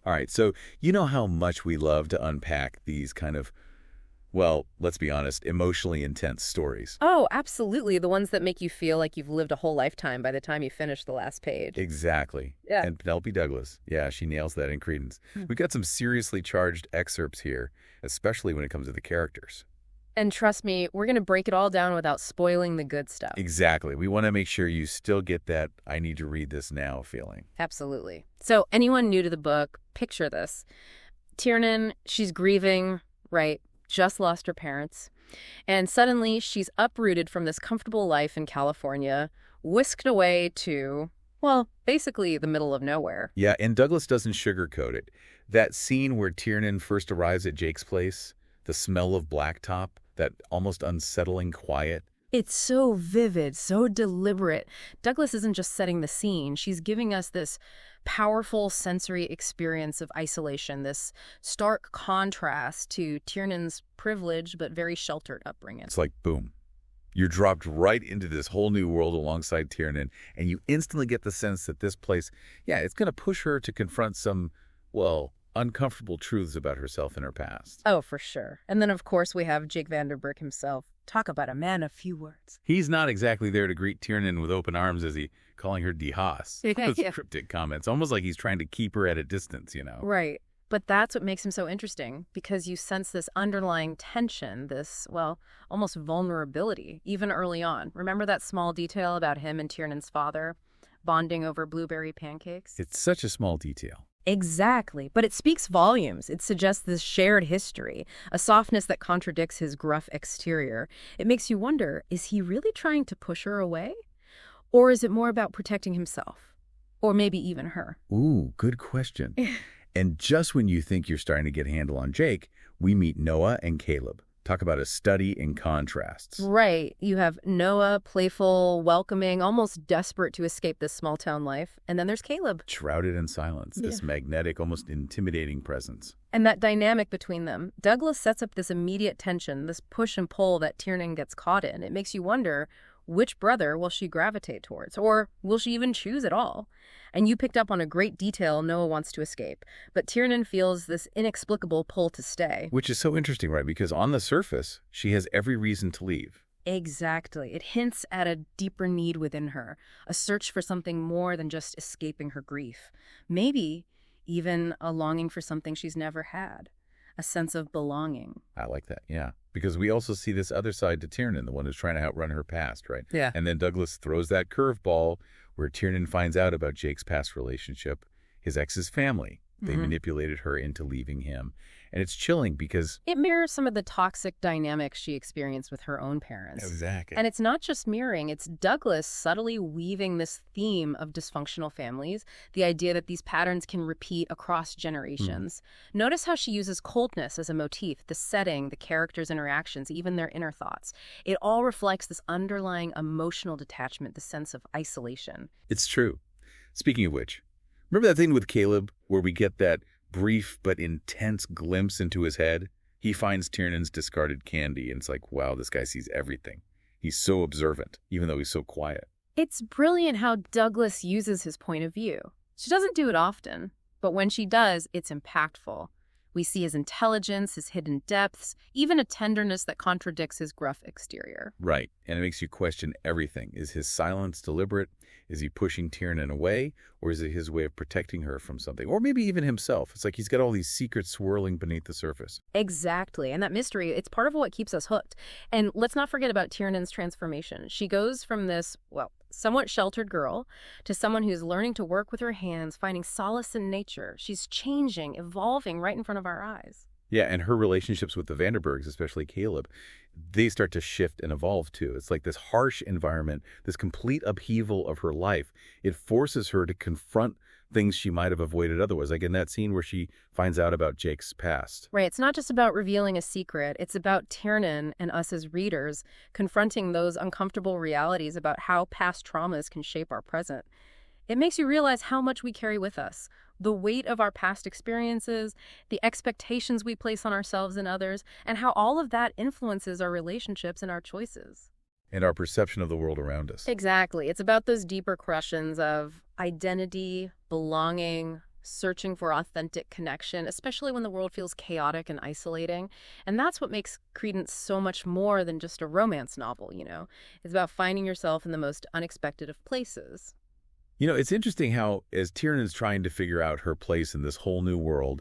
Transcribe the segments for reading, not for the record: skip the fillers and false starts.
All right, so you know how much we love to unpack these kind of, well, let's be honest, emotionally intense stories. Oh, absolutely. The ones that make you feel like you've lived a whole lifetime by the time you finish the last page. Exactly. Yeah. And Penelope Douglas, yeah, she nails that in Credence. We've got some seriously charged excerpts here, especially when it comes to the characters. And trust me, we're going to break it all down without spoiling the good stuff. Exactly. We want to make sure you still get that I need to read this now feeling. Absolutely. So anyone new to the book, picture this. Tiernan, she's grieving, right? Just lost her parents. And suddenly she's uprooted from this comfortable life in California, whisked away to, well, basically the middle of nowhere. Yeah, and Douglas doesn't sugarcoat it. That scene where Tiernan first arrives at Jake's place, the smell of blacktop, that almost unsettling quiet. It's so vivid, so deliberate. Douglas isn't just setting the scene. She's giving us this powerful sensory experience of isolation, this stark contrast to Tiernan's privileged but very sheltered upbringing. It's like, boom. You're dropped right into this whole new world alongside Tiernan, and you instantly get the sense that this place, yeah, it's going to push her to confront some, well, uncomfortable truths about herself and her past. Oh, for sure. And then, of course, we have Jake Vanderburg himself. Talk about a man of few words. He's not exactly there to greet Tiernan with open arms, is he? Calling her Die Haas. Those cryptic comments, almost like he's trying to keep her at a distance, you know? Right. But that's what makes him so interesting, because you sense this underlying tension, this, well, almost vulnerability, even early on. Remember that small detail about him and Tiernan's father bonding over blueberry pancakes? It's such a small detail. Exactly, but it speaks volumes. It suggests this shared history, a softness that contradicts his gruff exterior. It makes you wonder, is he really trying to push her away? Or is it more about protecting himself? Or maybe even her? Ooh, good question. And just when you think you're starting to get a handle on Jake, we meet Noah and Caleb. Talk about a study in contrasts. Right. You have Noah, playful, welcoming, almost desperate to escape this small-town life. And then there's Caleb. Shrouded in silence, this magnetic, almost intimidating presence. And that dynamic between them. Douglas sets up this immediate tension, this push and pull that Tiernan gets caught in. It makes you wonder, which brother will she gravitate towards? Or will she even choose at all? And you picked up on a great detail. Noah wants to escape, but Tiernan feels this inexplicable pull to stay. Which is so interesting, right? Because on the surface, she has every reason to leave. Exactly. It hints at a deeper need within her, a search for something more than just escaping her grief. Maybe even a longing for something she's never had, a sense of belonging. I like that, yeah. Because we also see this other side to Tiernan, the one who's trying to outrun her past, right? Yeah. And then Douglas throws that curveball where Tiernan finds out about Jake's past relationship, his ex's family. They manipulated her into leaving him. And it's chilling because it mirrors some of the toxic dynamics she experienced with her own parents. Exactly. And it's not just mirroring, it's Douglas subtly weaving this theme of dysfunctional families, the idea that these patterns can repeat across generations. Notice how she uses coldness as a motif, the setting, the characters' interactions, even their inner thoughts. It all reflects this underlying emotional detachment, the sense of isolation. It's true. Speaking of which, remember that thing with Caleb where we get that brief but intense glimpse into his head? He finds Tiernan's discarded candy, and it's like, wow, this guy sees everything. He's so observant, even though he's so quiet. It's brilliant how Douglas uses his point of view. She doesn't do it often, but when she does, it's impactful. We see his intelligence, his hidden depths, even a tenderness that contradicts his gruff exterior. Right, and it makes you question everything. Is his silence deliberate? Is he pushing Tiernan away? Or is it his way of protecting her from something? Or maybe even himself. It's like he's got all these secrets swirling beneath the surface. Exactly, and that mystery, it's part of what keeps us hooked. And let's not forget about Tiernan's transformation. She goes from this, well, somewhat sheltered girl to someone who's learning to work with her hands, finding solace in nature. She's changing, evolving right in front of our eyes. Yeah, and her relationships with the Vanderburgs, especially Caleb, they start to shift and evolve too. It's like this harsh environment, this complete upheaval of her life. It forces her to confront things she might have avoided otherwise, like in that scene where she finds out about Jake's past. Right, it's not just about revealing a secret. It's about Tiernan and us as readers confronting those uncomfortable realities about how past traumas can shape our present. It makes you realize how much we carry with us, the weight of our past experiences, the expectations we place on ourselves and others, and how all of that influences our relationships and our choices. And our perception of the world around us. Exactly. It's about those deeper questions of identity, belonging, searching for authentic connection, especially when the world feels chaotic and isolating. And that's what makes Credence so much more than just a romance novel. It's about finding yourself in the most unexpected of places. It's interesting how, as Tiernan's trying to figure out her place in this whole new world,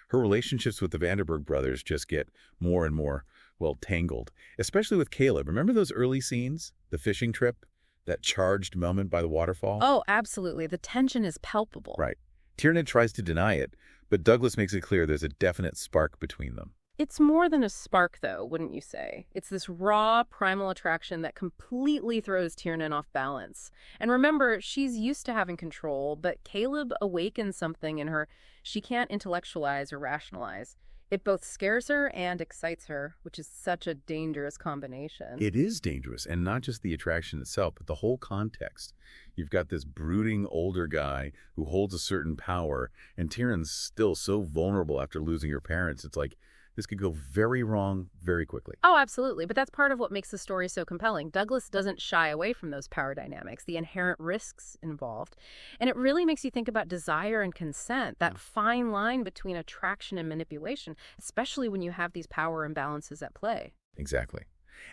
her relationships with the Vanderburg brothers just get more and more, well, tangled, especially with Caleb. Remember those early scenes? The fishing trip? That charged moment by the waterfall? Oh, absolutely. The tension is palpable. Right. Tiernan tries to deny it, but Douglas makes it clear there's a definite spark between them. It's more than a spark, though, wouldn't you say? It's this raw, primal attraction that completely throws Tiernan off balance. And remember, she's used to having control, but Caleb awakens something in her she can't intellectualize or rationalize. It both scares her and excites her, which is such a dangerous combination. It is dangerous, and not just the attraction itself, but the whole context. You've got this brooding older guy who holds a certain power, and Tiernan's still so vulnerable after losing her parents. It's like, this could go very wrong very quickly. Oh, absolutely. But that's part of what makes the story so compelling. Douglas doesn't shy away from those power dynamics, the inherent risks involved. And it really makes you think about desire and consent, that fine line between attraction and manipulation, especially when you have these power imbalances at play. Exactly.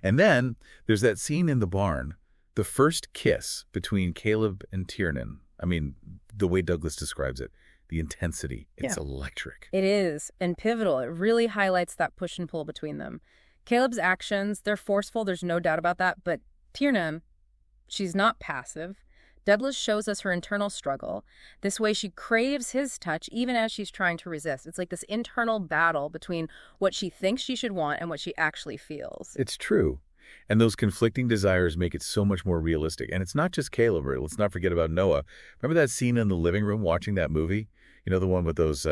And then there's that scene in the barn, the first kiss between Caleb and Tiernan. I mean, the way Douglas describes it. The intensity. It's electric. It is, and pivotal. It really highlights that push and pull between them. Caleb's actions, they're forceful, there's no doubt about that, but Tiernan, she's not passive. Douglas shows us her internal struggle. This way she craves his touch even as she's trying to resist. It's like this internal battle between what she thinks she should want and what she actually feels. It's true. And those conflicting desires make it so much more realistic. And it's not just Caleb. Let's not forget about Noah. Remember that scene in the living room watching that movie? The one with those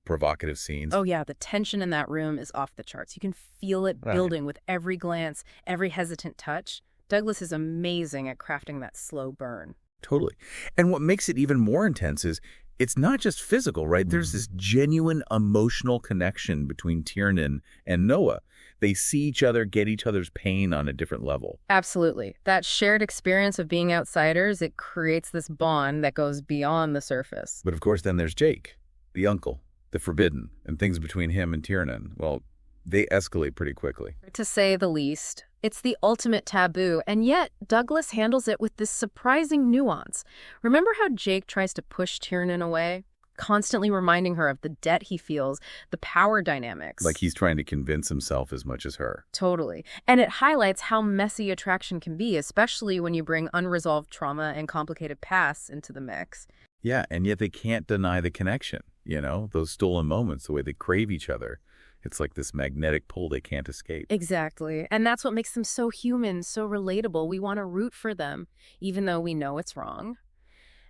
provocative scenes? Oh, yeah. The tension in that room is off the charts. You can feel it building with every glance, every hesitant touch. Douglas is amazing at crafting that slow burn. Totally. And what makes it even more intense is it's not just physical, right? There's this genuine emotional connection between Tiernan and Noah. They see each other, get each other's pain on a different level. Absolutely. That shared experience of being outsiders, it creates this bond that goes beyond the surface. But of course, then there's Jake, the uncle, the forbidden, and things between him and Tiernan. Well, they escalate pretty quickly. To say the least. It's the ultimate taboo, and yet Douglas handles it with this surprising nuance. Remember how Jake tries to push Tiernan away? Constantly reminding her of the debt he feels, the power dynamics. Like he's trying to convince himself as much as her. Totally. And it highlights how messy attraction can be, especially when you bring unresolved trauma and complicated pasts into the mix. Yeah, and yet they can't deny the connection, those stolen moments, the way they crave each other. It's like this magnetic pull they can't escape. Exactly. And that's what makes them so human, so relatable. We want to root for them, even though we know it's wrong.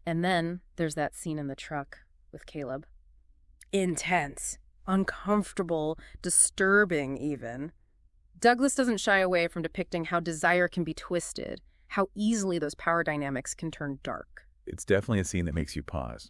And then there's that scene in the truck with Caleb. Intense, uncomfortable, disturbing even. Douglas doesn't shy away from depicting how desire can be twisted, how easily those power dynamics can turn dark. It's definitely a scene that makes you pause.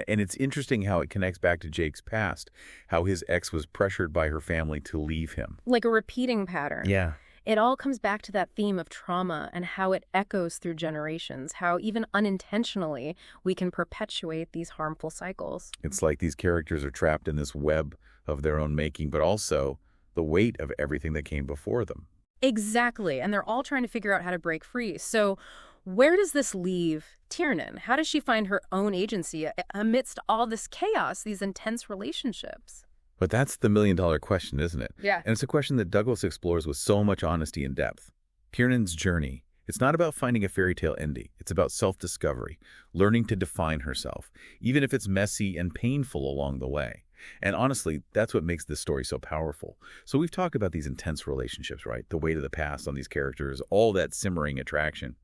And it's interesting how it connects back to Jake's past, how his ex was pressured by her family to leave him. Like a repeating pattern. Yeah. It all comes back to that theme of trauma and how it echoes through generations, how even unintentionally we can perpetuate these harmful cycles. It's like these characters are trapped in this web of their own making, but also the weight of everything that came before them. Exactly. And they're all trying to figure out how to break free. So where does this leave Tiernan? How does she find her own agency amidst all this chaos, these intense relationships? But that's the million-dollar question, isn't it? Yeah. And it's a question that Douglas explores with so much honesty and depth. Tiernan's journey, it's not about finding a fairy tale ending. It's about self-discovery, learning to define herself, even if it's messy and painful along the way. And honestly, that's what makes this story so powerful. So we've talked about these intense relationships, right? The weight of the past on these characters, all that simmering attraction.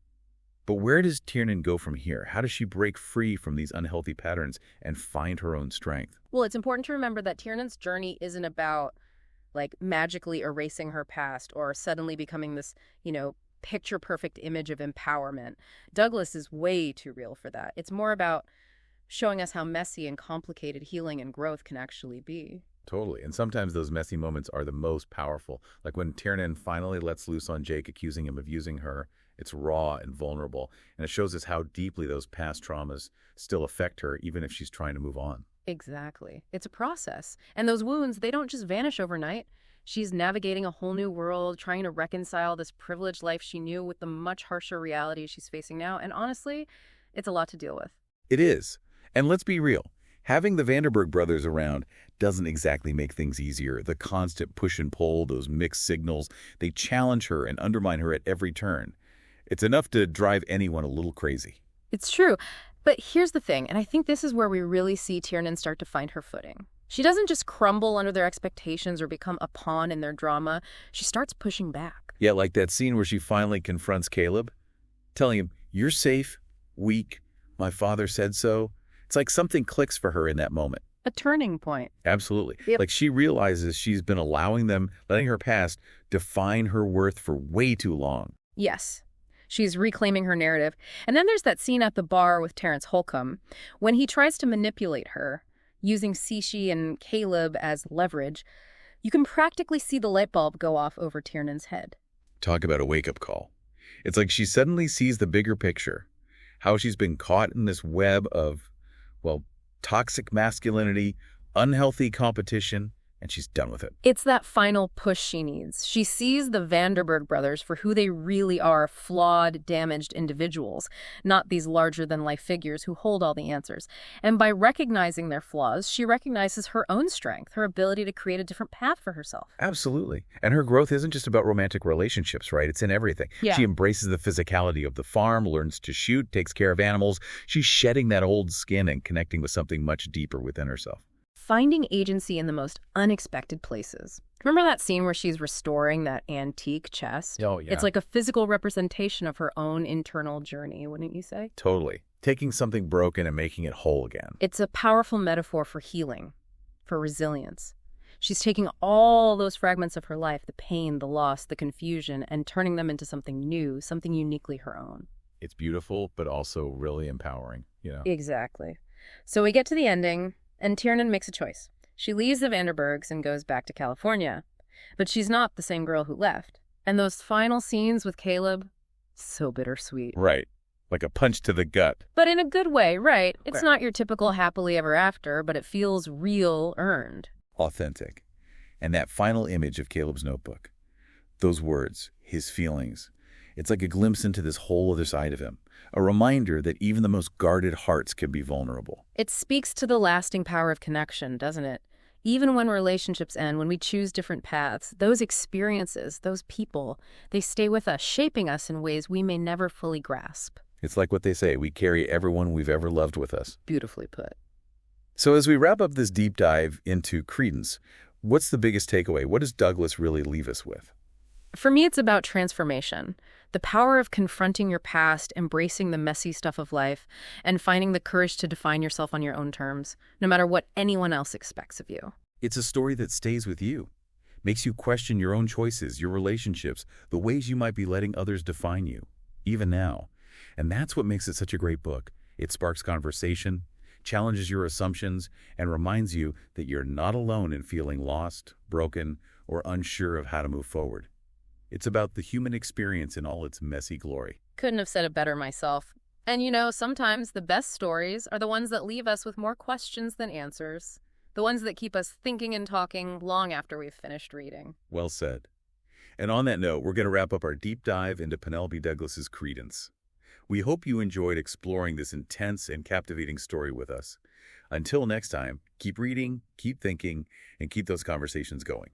But where does Tiernan go from here? How does she break free from these unhealthy patterns and find her own strength? Well, it's important to remember that Tiernan's journey isn't about, magically erasing her past or suddenly becoming this, picture-perfect image of empowerment. Douglas is way too real for that. It's more about showing us how messy and complicated healing and growth can actually be. Totally. And sometimes those messy moments are the most powerful. Like when Tiernan finally lets loose on Jake, accusing him of using her. It's raw and vulnerable, and it shows us how deeply those past traumas still affect her, even if she's trying to move on. Exactly. It's a process. And those wounds, they don't just vanish overnight. She's navigating a whole new world, trying to reconcile this privileged life she knew with the much harsher reality she's facing now. And honestly, it's a lot to deal with. It is. And let's be real. Having the Vanderburg brothers around doesn't exactly make things easier. The constant push and pull, those mixed signals, they challenge her and undermine her at every turn. It's enough to drive anyone a little crazy. It's true. But here's the thing, and I think this is where we really see Tiernan start to find her footing. She doesn't just crumble under their expectations or become a pawn in their drama. She starts pushing back. Yeah, like that scene where she finally confronts Caleb, telling him, "You're safe, weak, my father said so." It's like something clicks for her in that moment. A turning point. Absolutely. Yep. Like she realizes she's been letting her past define her worth for way too long. Yes. She's reclaiming her narrative. And then there's that scene at the bar with Terrence Holcomb when he tries to manipulate her, using Cece and Caleb as leverage. You can practically see the light bulb go off over Tiernan's head. Talk about a wake-up call. It's like she suddenly sees the bigger picture, how she's been caught in this web of, well, toxic masculinity, unhealthy competition, and she's done with it. It's that final push she needs. She sees the Vanderburg brothers for who they really are, flawed, damaged individuals, not these larger-than-life figures who hold all the answers. And by recognizing their flaws, she recognizes her own strength, her ability to create a different path for herself. Absolutely. And her growth isn't just about romantic relationships, right? It's in everything. Yeah. She embraces the physicality of the farm, learns to shoot, takes care of animals. She's shedding that old skin and connecting with something much deeper within herself. Finding agency in the most unexpected places. Remember that scene where she's restoring that antique chest? Oh, yeah. It's like a physical representation of her own internal journey, wouldn't you say? Totally. Taking something broken and making it whole again. It's a powerful metaphor for healing, for resilience. She's taking all those fragments of her life, the pain, the loss, the confusion, and turning them into something new, something uniquely her own. It's beautiful, but also really empowering, you know? Exactly. So we get to the ending, and Tiernan makes a choice. She leaves the Vanderburgs and goes back to California. But she's not the same girl who left. And those final scenes with Caleb, so bittersweet. Right. Like a punch to the gut. But in a good way, right? It's Right. not your typical happily ever after, but it feels real, earned. Authentic. And that final image of Caleb's notebook. Those words, his feelings. It's like a glimpse into this whole other side of him. A reminder that even the most guarded hearts can be vulnerable. It speaks to the lasting power of connection, doesn't it? Even when relationships end, when we choose different paths, those experiences, those people, they stay with us, shaping us in ways we may never fully grasp. It's like what they say, we carry everyone we've ever loved with us. Beautifully put. So as we wrap up this deep dive into Credence, what's the biggest takeaway? What does Douglas really leave us with? For me, it's about transformation. The power of confronting your past, embracing the messy stuff of life, and finding the courage to define yourself on your own terms, no matter what anyone else expects of you. It's a story that stays with you, makes you question your own choices, your relationships, the ways you might be letting others define you, even now. And that's what makes it such a great book. It sparks conversation, challenges your assumptions, and reminds you that you're not alone in feeling lost, broken, or unsure of how to move forward. It's about the human experience in all its messy glory. Couldn't have said it better myself. And you know, sometimes the best stories are the ones that leave us with more questions than answers. The ones that keep us thinking and talking long after we've finished reading. Well said. And on that note, we're going to wrap up our deep dive into Penelope Douglas's Credence. We hope you enjoyed exploring this intense and captivating story with us. Until next time, keep reading, keep thinking, and keep those conversations going.